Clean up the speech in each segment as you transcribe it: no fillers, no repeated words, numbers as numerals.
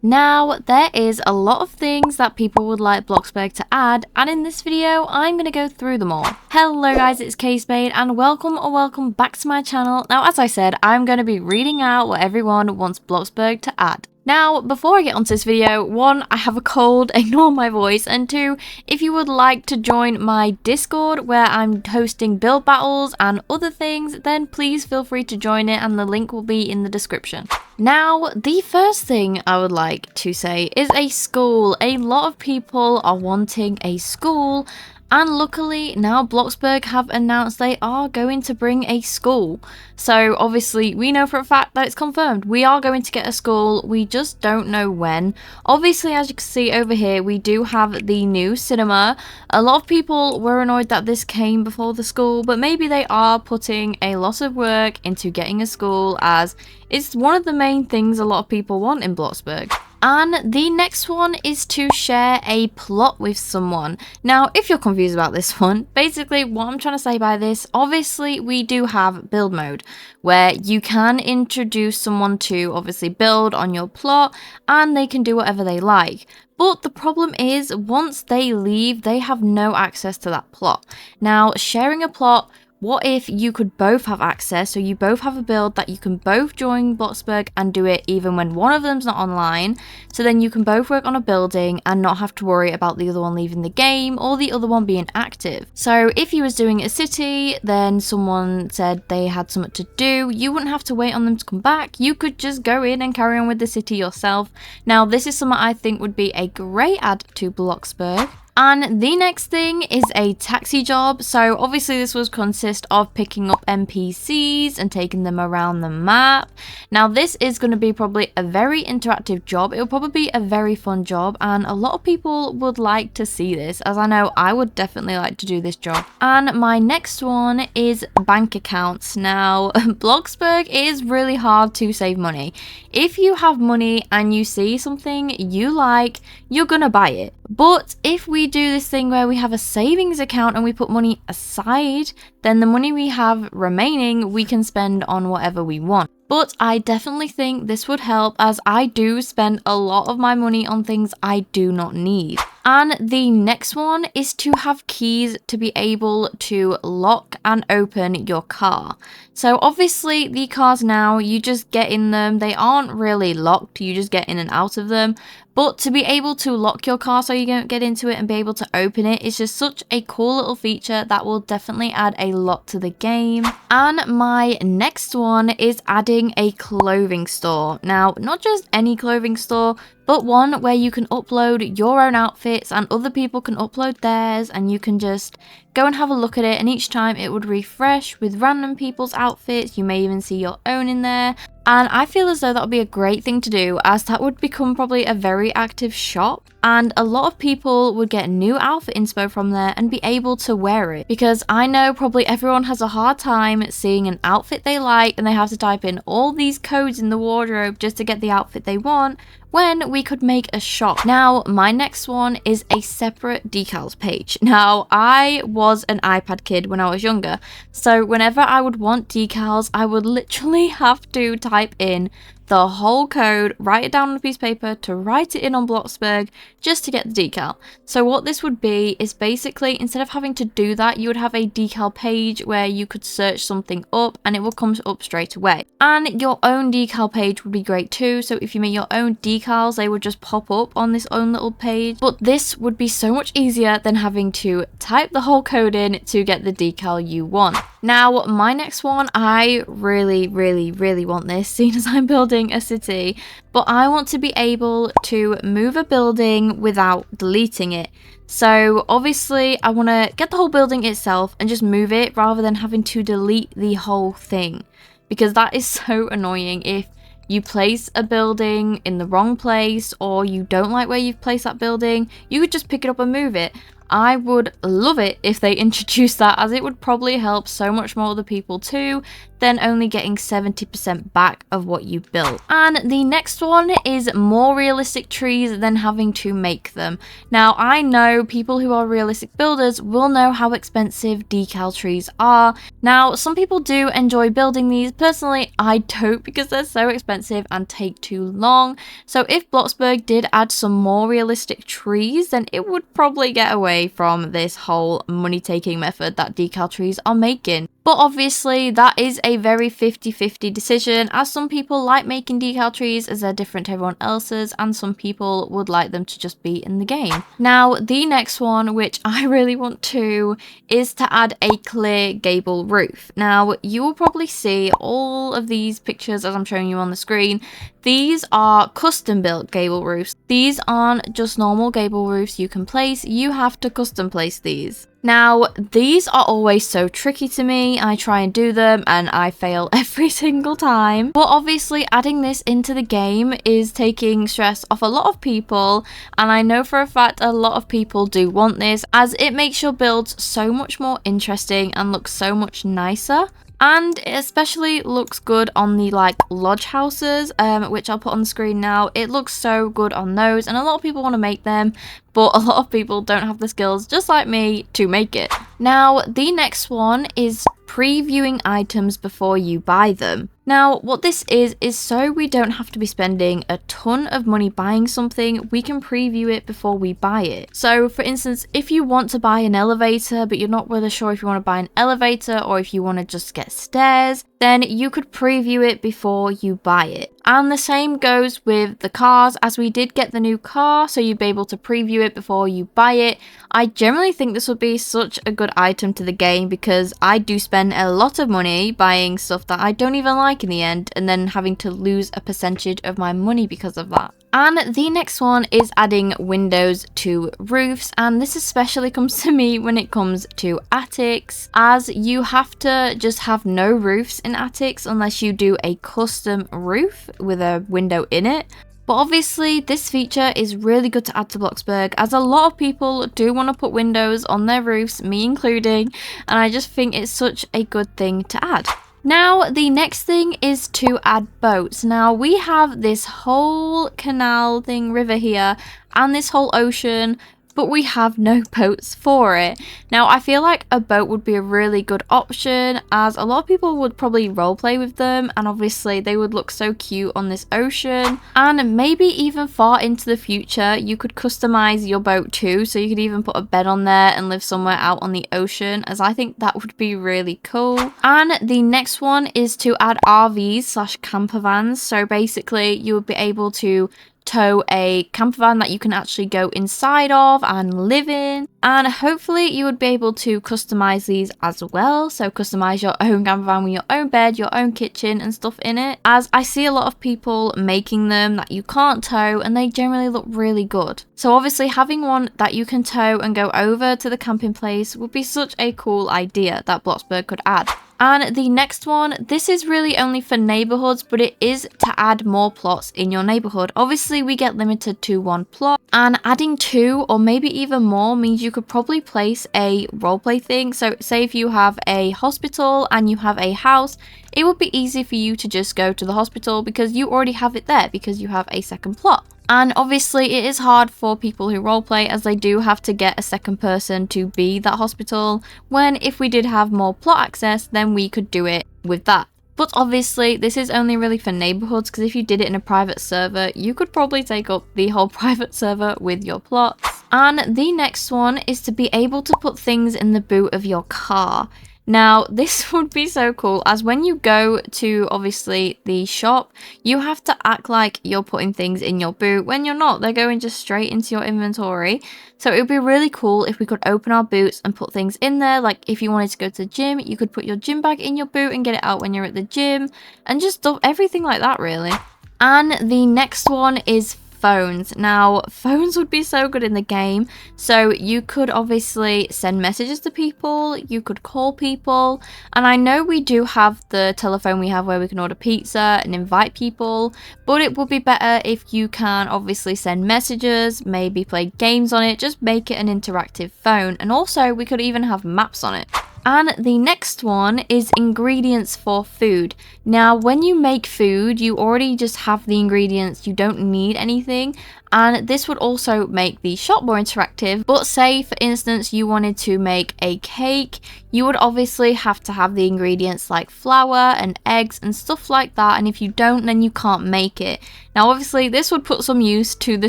Now, there is a lot of things that people would like Bloxburg to add, and in this video, I'm going to go through them all. Hello guys, it's K-Spade, and welcome back to my channel. Now, as I said, I'm going to be reading out what everyone wants Bloxburg to add. Now, before I get onto this video, 1, I have a cold, ignore my voice, and 2, if you would like to join my Discord where I'm hosting build battles and other things, then please feel free to join it and the link will be in the description. Now, the first thing I would like to say is a school. A lot of people are wanting a school, and luckily now Bloxburg have announced they are going to bring a school. So obviously we know for a fact that it's confirmed. We are going to get a school, we just don't know when. Obviously, as you can see over here, we do have the new cinema. A lot of people were annoyed that this came before the school, but maybe they are putting a lot of work into getting a school, as it's one of the main things a lot of people want in Bloxburg. And the next one is to share a plot with someone. Now, if you're confused about this one, basically what I'm trying to say by this, obviously we do have build mode, where you can introduce someone to obviously build on your plot, and they can do whatever they like. But the problem is, once they leave, they have no access to that plot. Now, sharing a plot, what if you could both have access, so you both have a build that you can both join Bloxburg and do it even when one of them's not online, so then you can both work on a building and not have to worry about the other one leaving the game or the other one being active. So if you was doing a city, then someone said they had something to do, you wouldn't have to wait on them to come back, you could just go in and carry on with the city yourself. Now, this is something I think would be a great add to Bloxburg. And the next thing is a taxi job. So obviously this would consist of picking up NPCs and taking them around the map. Now, this is going to be probably a very interactive job. It will probably be a very fun job, and a lot of people would like to see this, as I know I would definitely like to do this job. And my next one is bank accounts. Now, Bloxburg is really hard to save money. If you have money and you see something you like, you're gonna buy it. But if we do this thing where we have a savings account and we put money aside, then the money we have remaining we can spend on whatever we want. But I definitely think this would help, as I do spend a lot of my money on things I do not need. And the next one is to have keys to be able to lock and open your car. So obviously the cars now, you just get in them, they aren't really locked, you just get in and out of them. But to be able to lock your car so you don't get into it and be able to open it is just such a cool little feature that will definitely add a lot to the game. And my next one is adding a clothing store. Now, not just any clothing store, but one where you can upload your own outfits and other people can upload theirs, and you can just go and have a look at it, and each time it would refresh with random people's outfits. You may even see your own in there. And I feel as though that would be a great thing to do, as that would become probably a very active shop, and a lot of people would get new outfit inspo from there and be able to wear it. Because I know probably everyone has a hard time seeing an outfit they like and they have to type in all these codes in the wardrobe just to get the outfit they want, when we could make a shop. Now, my next one is a separate decals page. Now, I was an iPad kid when I was younger, so whenever I would want decals, I would literally have to type in the whole code, write it down on a piece of paper to write it in on Bloxburg just to get the decal. So what this would be is basically, instead of having to do that, you would have a decal page where you could search something up and it will come up straight away. And your own decal page would be great too. So if you make your own decals, they would just pop up on this own little page. But this would be so much easier than having to type the whole code in to get the decal you want. Now, my next one, I really want this, seeing as I'm building a city, but I want to be able to move a building without deleting it. So obviously I want to get the whole building itself and just move it rather than having to delete the whole thing, because that is so annoying. If you place a building in the wrong place or you don't like where you've placed that building, you could just pick it up and move it. I would love it if they introduced that, as it would probably help so much more other people too than only getting 70% back of what you built. And the next one is more realistic trees than having to make them. Now, I know people who are realistic builders will know how expensive decal trees are. Now, some people do enjoy building these. Personally, I don't, because they're so expensive and take too long. So if Bloxburg did add some more realistic trees, then it would probably get away from this whole money taking method that decal trees are making. But obviously that is a very 50-50 decision, as some people like making decal trees as they're different to everyone else's, and some people would like them to just be in the game. Now, the next one, which I really want to, is to add a clear gable roof. Now, you will probably see all of these pictures as I'm showing you on the screen. These are custom built gable roofs. These aren't just normal gable roofs you can place, you have to custom place these. Now, these are always so tricky to me. I try and do them and I fail every single time. But obviously adding this into the game is taking stress off a lot of people, and I know for a fact a lot of people do want this, as it makes your builds so much more interesting and looks so much nicer. And it especially looks good on the like lodge houses, which I'll put on the screen now. It looks so good on those, and a lot of people want to make them, but a lot of people don't have the skills, just like me, to make it. Now, the next one is previewing items before you buy them. Now, what this is so we don't have to be spending a ton of money buying something, we can preview it before we buy it. So, for instance, if you want to buy an elevator, but you're not really sure if you want to buy an elevator or if you want to just get stairs, then you could preview it before you buy it. And the same goes with the cars, as we did get the new car, so you'd be able to preview it before you buy it. I generally think this would be such a good item to the game, because I do spend a lot of money buying stuff that I don't even like in the end, and then having to lose a percentage of my money because of that. And the next one is adding windows to roofs, and this especially comes to me when it comes to attics, as you have to just have no roofs in attics unless you do a custom roof with a window in it. But obviously this feature is really good to add to Bloxburg, as a lot of people do want to put windows on their roofs, me including, and I just think it's such a good thing to add. Now, the next thing is to add boats. Now, we have this whole canal thing, river here, and this whole ocean, but we have no boats for it. Now, I feel like a boat would be a really good option, as a lot of people would probably roleplay with them, and obviously they would look so cute on this ocean. And maybe even far into the future, you could customize your boat too, so you could even put a bed on there and live somewhere out on the ocean, as I think that would be really cool. And the next one is to add RVs / camper vans. So basically, you would be able to tow a camper van that you can actually go inside of and live in, and hopefully you would be able to customize these as well. So customize your own camper van with your own bed, your own kitchen and stuff in it, as I see a lot of people making them that you can't tow, and they generally look really good. So obviously having one that you can tow and go over to the camping place would be such a cool idea that Bloxburg could add. And the next one, this is really only for neighborhoods, but it is to add more plots in your neighborhood. Obviously we get limited to one plot, and adding 2 or maybe even more means you could probably place a roleplay thing. So say if you have a hospital and you have a house, it would be easy for you to just go to the hospital because you already have it there because you have a second plot. And obviously it is hard for people who roleplay, as they do have to get a second person to be that hospital, when if we did have more plot access, then we could do it with that. But obviously this is only really for neighborhoods, because if you did it in a private server, you could probably take up the whole private server with your plots. And the next one is to be able to put things in the boot of your car. Now, this would be so cool, as when you go to, obviously, the shop, you have to act like you're putting things in your boot when you're not. They're going just straight into your inventory. So it would be really cool if we could open our boots and put things in there. Like if you wanted to go to the gym, you could put your gym bag in your boot and get it out when you're at the gym, and just everything like that, really. And the next one is phones. Now, phones would be so good in the game. So you could obviously send messages to people, you could call people, and I know we do have the telephone we have where we can order pizza and invite people, but it would be better if you can obviously send messages, maybe play games on it, just make it an interactive phone, and also we could even have maps on it. And the next one is ingredients for food. Now, when you make food, you already just have the ingredients, you don't need anything. And this would also make the shop more interactive. But say, for instance, you wanted to make a cake, you would obviously have to have the ingredients like flour and eggs and stuff like that. And if you don't, then you can't make it. Now, obviously, this would put some use to the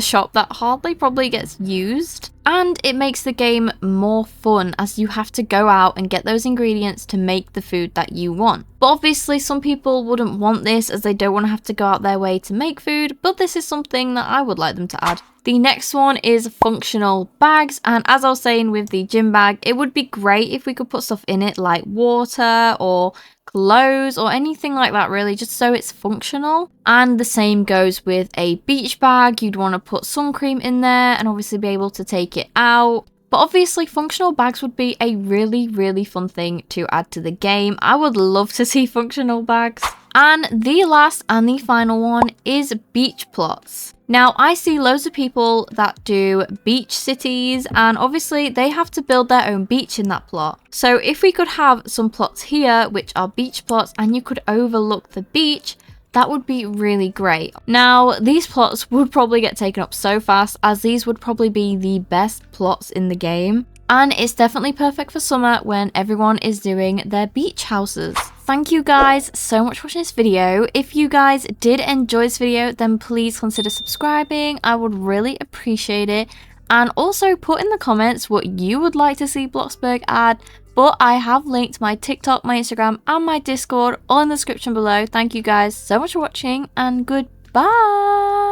shop that hardly probably gets used. And it makes the game more fun as you have to go out and get those ingredients to make the food that you want. But obviously some people wouldn't want this as they don't want to have to go out their way to make food, but this is something that I would like them to add. The next one is functional bags, and as I was saying with the gym bag, it would be great if we could put stuff in it like water or clothes or anything like that really, just so it's functional. And the same goes with a beach bag. You'd want to put sun cream in there and obviously be able to take it out. But obviously functional bags would be a really fun thing to add to the game. I would love to see functional bags. And the last and the final one is beach plots. Now, I see loads of people that do beach cities, and obviously they have to build their own beach in that plot. So if we could have some plots here, which are beach plots, and you could overlook the beach, that would be really great. Now, these plots would probably get taken up so fast, as these would probably be the best plots in the game. And it's definitely perfect for summer when everyone is doing their beach houses. Thank you guys so much for watching this video. If you guys did enjoy this video, then please consider subscribing. I would really appreciate it. And also put in the comments what you would like to see Bloxburg add. But I have linked my TikTok, my Instagram, and my Discord all in the description below. Thank you guys so much for watching, and goodbye.